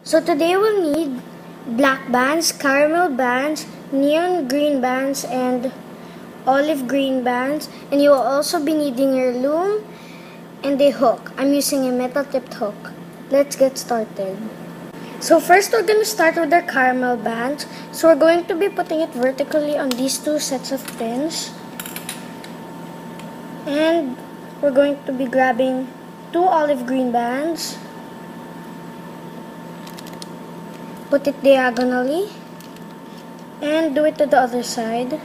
So today we'll need black bands, caramel bands, neon green bands, and olive green bands. And you will also be needing your loom and a hook. I'm using a metal tipped hook. Let's get started. So first we're going to start with our caramel bands. So we're going to be putting it vertically on these two sets of pins. And we're going to be grabbing two olive green bands. Put it diagonally and do it to the other side.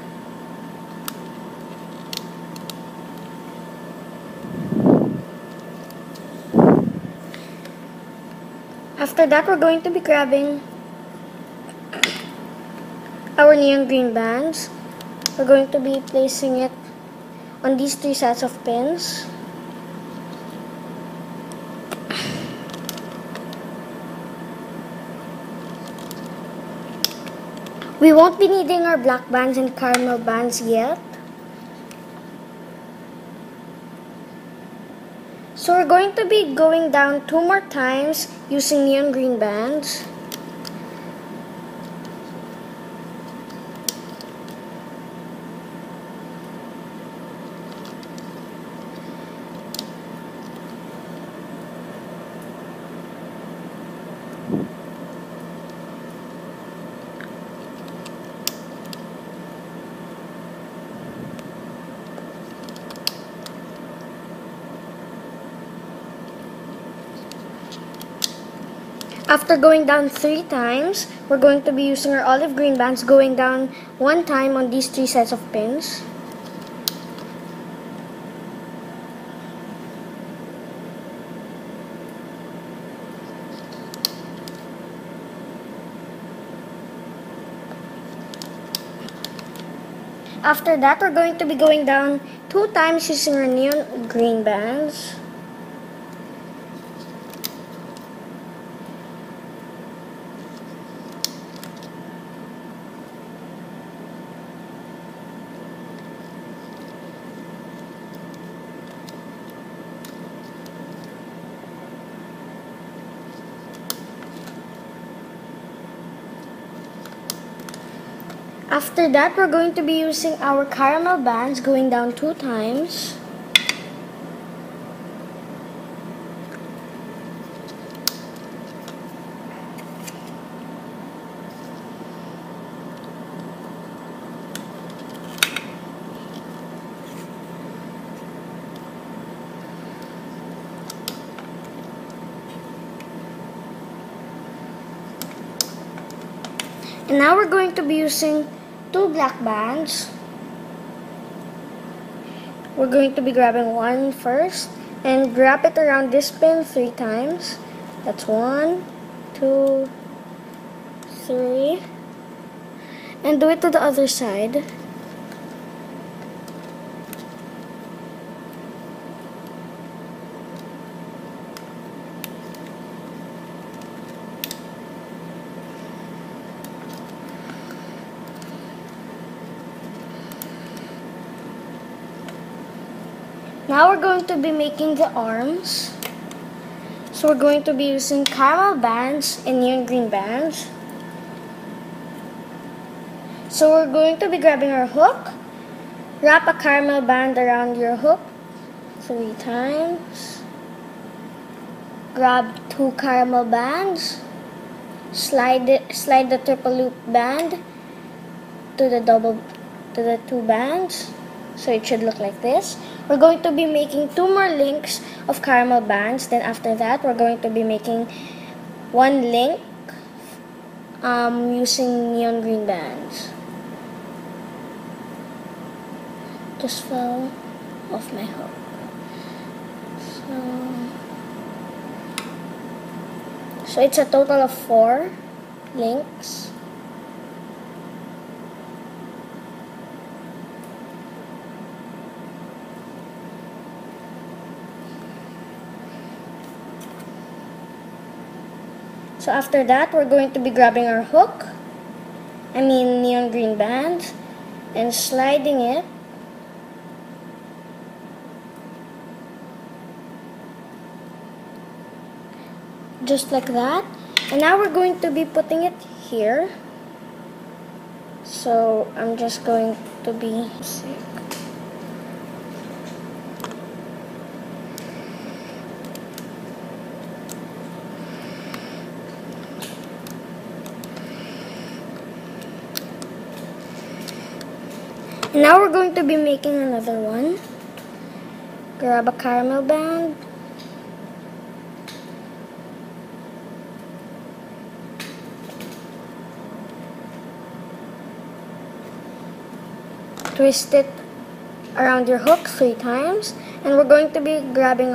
After that, we're going to be grabbing our neon green bands. We're going to be placing it on these three sets of pins. We won't be needing our black bands and caramel bands yet. So we're going to be going down 2 more times using neon green bands. After going down 3 times, we're going to be using our olive green bands, going down 1 time on these 3 sets of pins. After that, we're going to be going down 2 times using our neon green bands. After that, we're going to be using our caramel bands, going down 2 times. And now we're going to be using 2 black bands. We're going to be grabbing one first and wrap it around this pin 3 times. That's 1, 2, 3. And do it to the other side. Now we're going to be making the arms. So we're going to be using caramel bands and neon green bands. So we're going to be grabbing our hook. Wrap a caramel band around your hook 3 times. Grab 2 caramel bands. Slide the triple loop band to the 2 bands. So it should look like this. We're going to be making 2 more links of caramel bands. Then after that, we're going to be making 1 link using neon green bands. Just fell off my hook. So it's a total of 4 links. So after that, we're going to be grabbing our hook, neon green band, and sliding it just like that. And now we're going to be putting it here. So I'm just going to be sick. And now we're going to be making another one. Grab a caramel band. Twist it around your hook 3 times, and we're going to be grabbing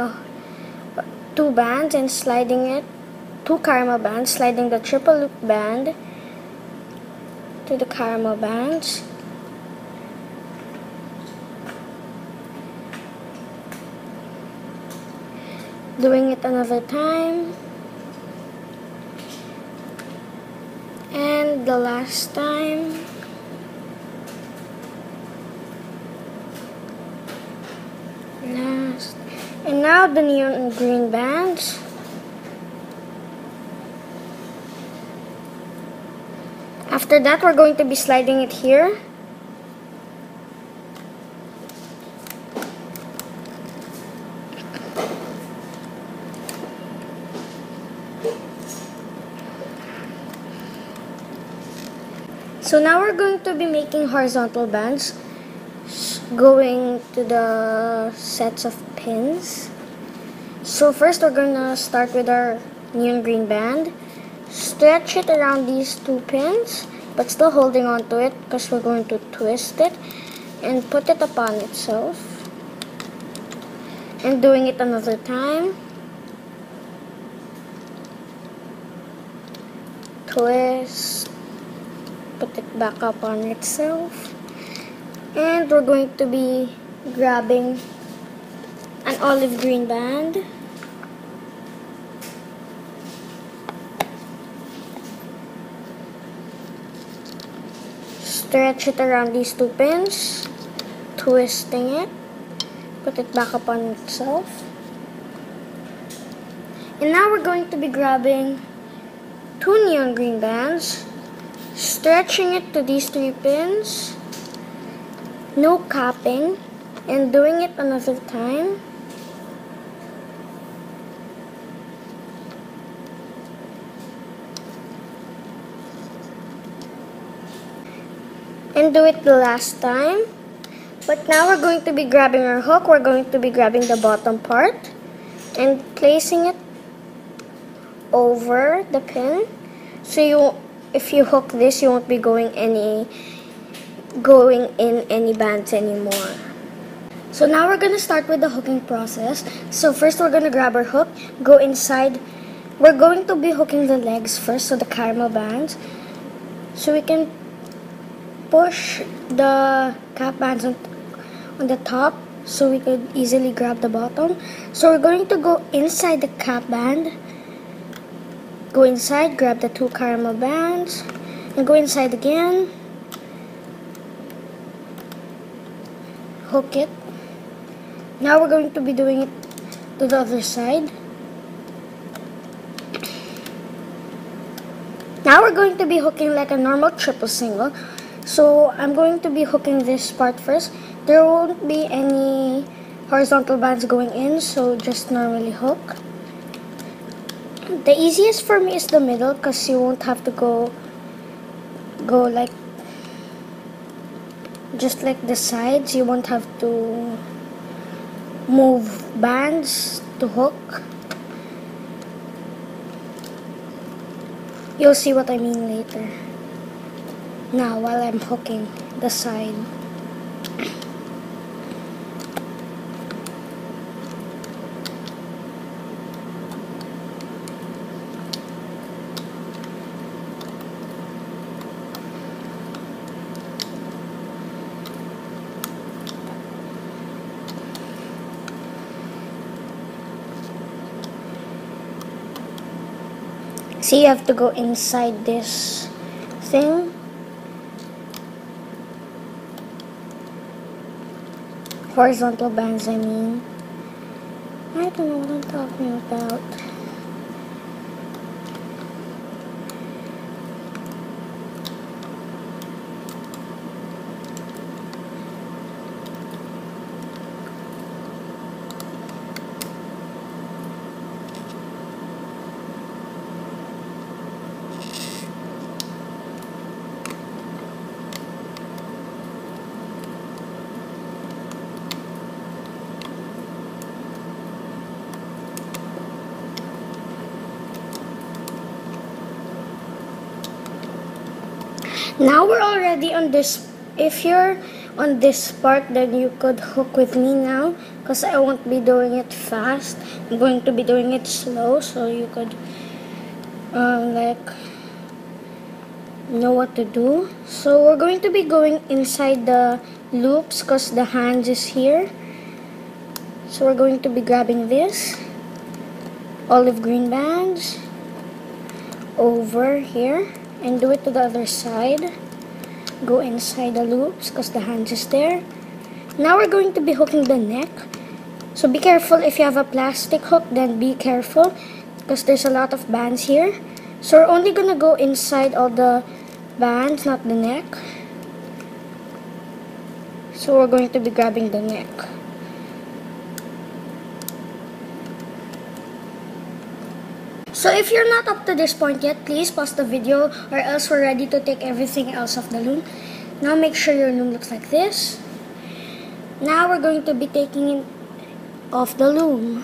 2 bands and sliding it, 2 caramel bands, sliding the triple loop band to the caramel bands. Doing it another time, and the last time. And now the neon and green bands. After that, we're going to be sliding it here. So now we're going to be making horizontal bands, going to the sets of pins. So first we're going to start with our neon green band. Stretch it around these 2 pins, but still holding on to it because we're going to twist it and put it upon itself. And doing it another time. Twist, put it back up on itself. And we're going to be grabbing an olive green band. Stretch it around these 2 pins, twisting it, put it back up on itself. And now we're going to be grabbing 2 neon green bands, stretching it to these 3 pins, no capping, and doing it another time. And do it the last time. But now we're going to be grabbing our hook. We're going to be grabbing the bottom part and placing it over the pin. So if you hook this, you won't be going in any bands anymore. So now we're going to start with the hooking process. So first we're going to grab our hook, go inside. We're going to be hooking the legs first, so the caramel bands. So we can push the cap bands on the top so we could easily grab the bottom. So we're going to go inside the cap band, go inside, grab the 2 caramel bands, and go inside again, hook it. Now we're going to be doing it to the other side. Now we're going to be hooking like a normal triple single. So I'm going to be hooking this part first. There won't be any horizontal bands going in, so just normally hook. The easiest for me is the middle because you won't have to go like just like the sides. You won't have to move bands to hook. You'll see what I mean later. Now while I'm hooking the side. See, you have to go inside this thing. Horizontal bands, I mean. I don't know what I'm talking about. Now we're already on this. If you're on this part, then you could hook with me now, because I won't be doing it fast. I'm going to be doing it slow, so you could like know what to do. So we're going to be going inside the loops because the hands is here. So we're going to be grabbing this olive green bands over here and do it to the other side. Go inside the loops because the hands is there. Now we're going to be hooking the neck. So be careful if you have a plastic hook, then be careful because there's a lot of bands here. So we're only gonna go inside all the bands, not the neck. So we're going to be grabbing the neck. So if you're not up to this point yet, please pause the video or else we're ready to take everything else off the loom. Now make sure your loom looks like this. Now we're going to be taking it off the loom.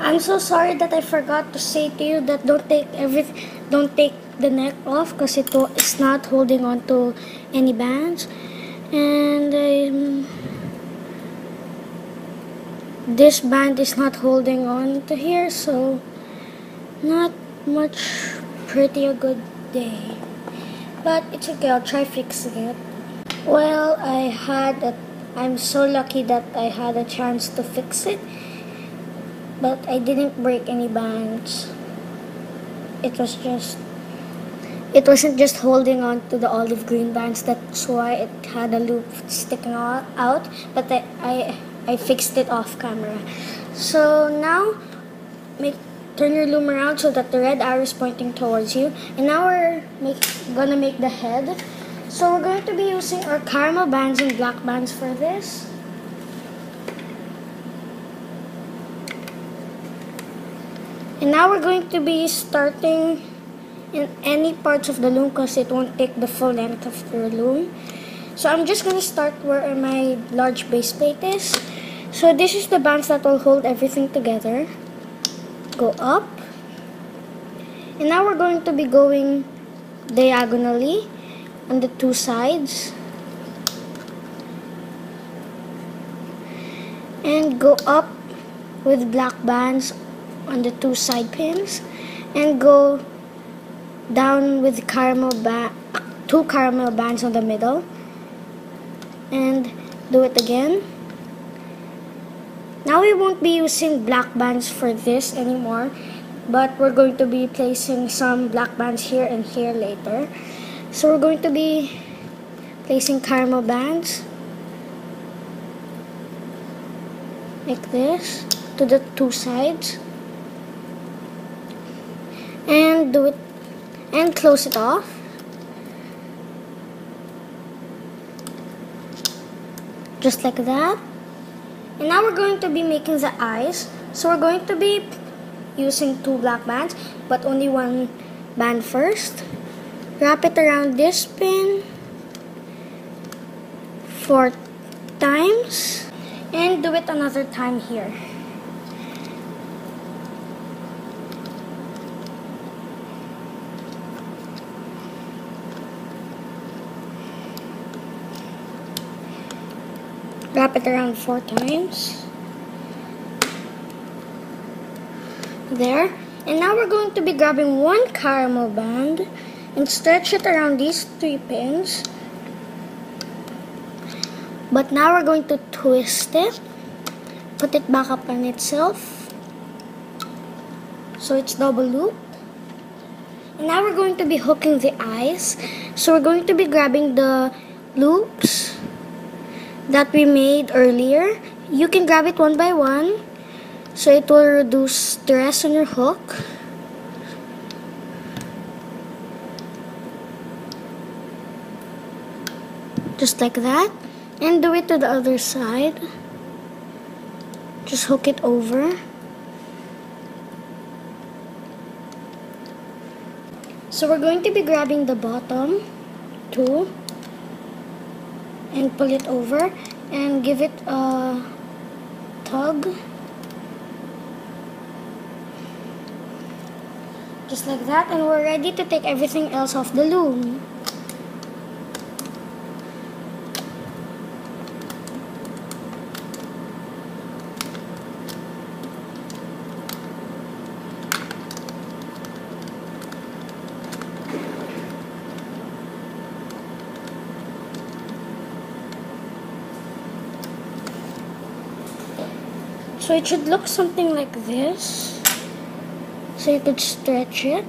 I'm so sorry that I forgot to say to you that don't take the neck off because it's not holding on to any bands, and this band is not holding on to here, so not much pretty a good day, but it's okay. I'll try fixing it. Well, I'm so lucky that I had a chance to fix it. But I didn't break any bands. It wasn't just holding on to the olive green bands. That's why it had a loop sticking out. But I fixed it off camera. So now turn your loom around so that the red arrow is pointing towards you. And now we're gonna make the head. So we're going to be using our caramel bands and black bands for this. And now we're going to be starting in any parts of the loom because it won't take the full length of your loom. So I'm just going to start where my large base plate is. So this is the bands that will hold everything together. Go up. And now we're going to be going diagonally on the two sides. And go up with black bands on the two side pins, and go down with two caramel bands on the middle, and do it again. Now we won't be using black bands for this anymore, but we're going to be placing some black bands here and here later. So we're going to be placing caramel bands like this to the two sides. And do it and close it off. Just like that. And now we're going to be making the eyes. So we're going to be using two black bands, but only one band first. Wrap it around this pin 4 times and do it another time here. Wrap it around 4 times. There. And now we're going to be grabbing one caramel band and stretch it around these 3 pins. But now we're going to twist it, put it back up on itself, so it's double loop. And now we're going to be hooking the eyes. So we're going to be grabbing the loops that we made earlier. You can grab it one by one, so it will reduce stress on your hook. Just like that. And do it to the other side. Just hook it over. So we're going to be grabbing the bottom too and pull it over and give it a tug. Just like that, and we're ready to take everything else off the loom. So it should look something like this. So you could stretch it.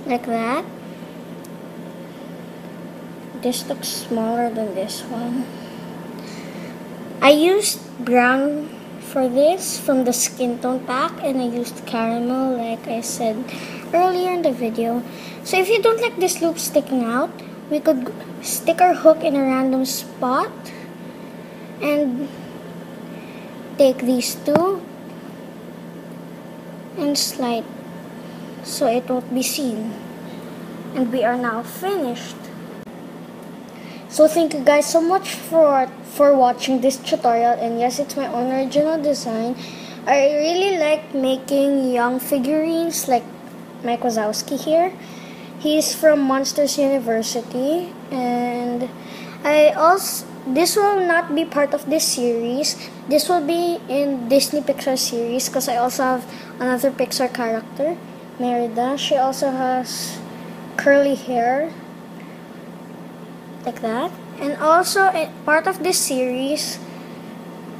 Like that. This looks smaller than this one. I used brown for this from the skin tone pack, and I used caramel like I said earlier in the video. So if you don't like this loop sticking out, we could stick our hook in a random spot and take these two and slide so it won't be seen. And we are now finished. So thank you guys so much for watching this tutorial, and yes, it's my own original design. I really like making young figurines like Mike Wazowski here. He's from Monsters University, and this will not be part of this series. This will be in Disney Pixar series because I also have another Pixar character, Merida. She also has curly hair like that. And also part of this series,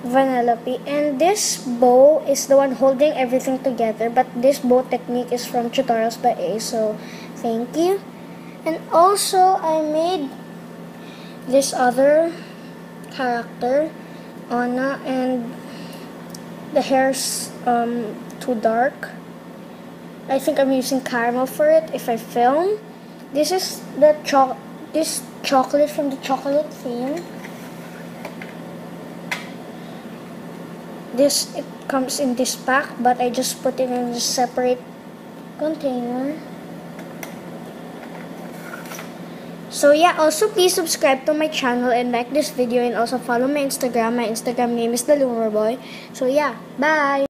Vanellope. And this bow is the one holding everything together, but this bow technique is from Tutorials by A, so thank you. And also I made this other character, Anna, and the hair's too dark. I think I'm using caramel for it if I film. This is the chocolate from the chocolate theme. It comes in this pack, but I just put it in a separate container. So yeah, also please subscribe to my channel and like this video, and also follow my Instagram. My Instagram name is the Loomer Boy. So yeah, bye!